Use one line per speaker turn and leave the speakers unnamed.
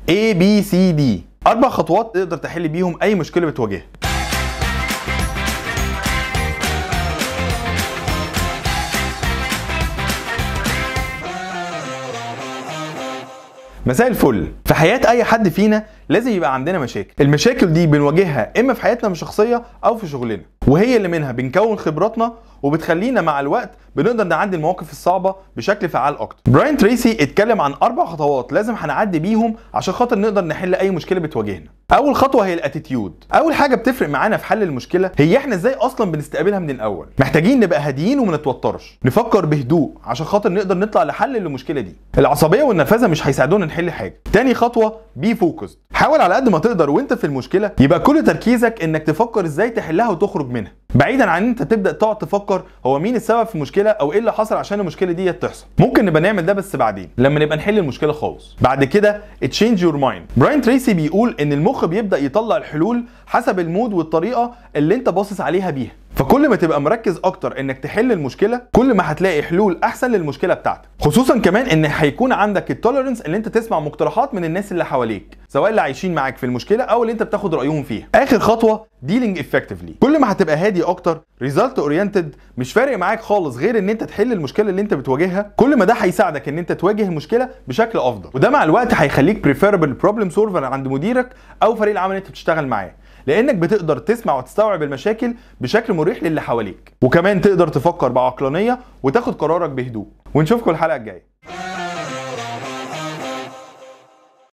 ABCD، 4 خطوات تقدر تحل بيهم اي مشكله بتواجهها. مساء الفل. في حياة أي حد فينا لازم يبقى عندنا مشاكل، المشاكل دي بنواجهها إما في حياتنا الشخصية أو في شغلنا، وهي اللي منها بنكون خبراتنا وبتخلينا مع الوقت بنقدر نعدي المواقف الصعبة بشكل فعال أكتر. براين تريسي اتكلم عن 4 خطوات لازم هنعدي بيهم عشان خاطر نقدر نحل أي مشكلة بتواجهنا. أول خطوة هي الاتيتيود. أول حاجة بتفرق معانا في حل المشكلة هي إحنا إزاي أصلا بنستقبلها من الأول. محتاجين نبقى هاديين وما نتوترش، نفكر بهدوء عشان خاطر نقدر نطلع لحل للمشكلة دي. العصبية والنرفزة مش هيساعدونا نحل حاجة. تاني خطوة بي فوكس. حاول على قد ما تقدر وانت في المشكلة يبقى كل تركيزك انك تفكر ازاي تحلها وتخرج منها، بعيدا عن انت تبدا تقعد تفكر هو مين السبب في المشكله او ايه اللي حصل عشان المشكله دي تحصل. ممكن نبقى نعمل ده بس بعدين لما نبقى نحل المشكله خالص. بعد كده تشينج يور مايند. براين تريسي بيقول ان المخ بيبدا يطلع الحلول حسب المود والطريقه اللي انت باصص عليها بيها، فكل ما تبقى مركز اكتر انك تحل المشكله كل ما هتلاقي حلول احسن للمشكله بتاعتك. خصوصا كمان ان هيكون عندك التوليرنس اللي انت تسمع مقترحات من الناس اللي حواليك، سواء اللي عايشين معاك في المشكله او اللي انت بتاخد رايهم فيها. اخر خطوه dealing effectively. كل ما هتبقى هادي اكتر، result oriented، مش فارق معاك خالص غير ان انت تحل المشكله اللي انت بتواجهها، كل ما ده هيساعدك ان انت تواجه المشكله بشكل افضل، وده مع الوقت هيخليك preferable problem solver عند مديرك او فريق العمل اللي انت بتشتغل معاه، لانك بتقدر تسمع وتستوعب المشاكل بشكل مريح للي حواليك، وكمان تقدر تفكر بعقلانيه وتاخد قرارك بهدوء. ونشوفكم الحلقه الجايه.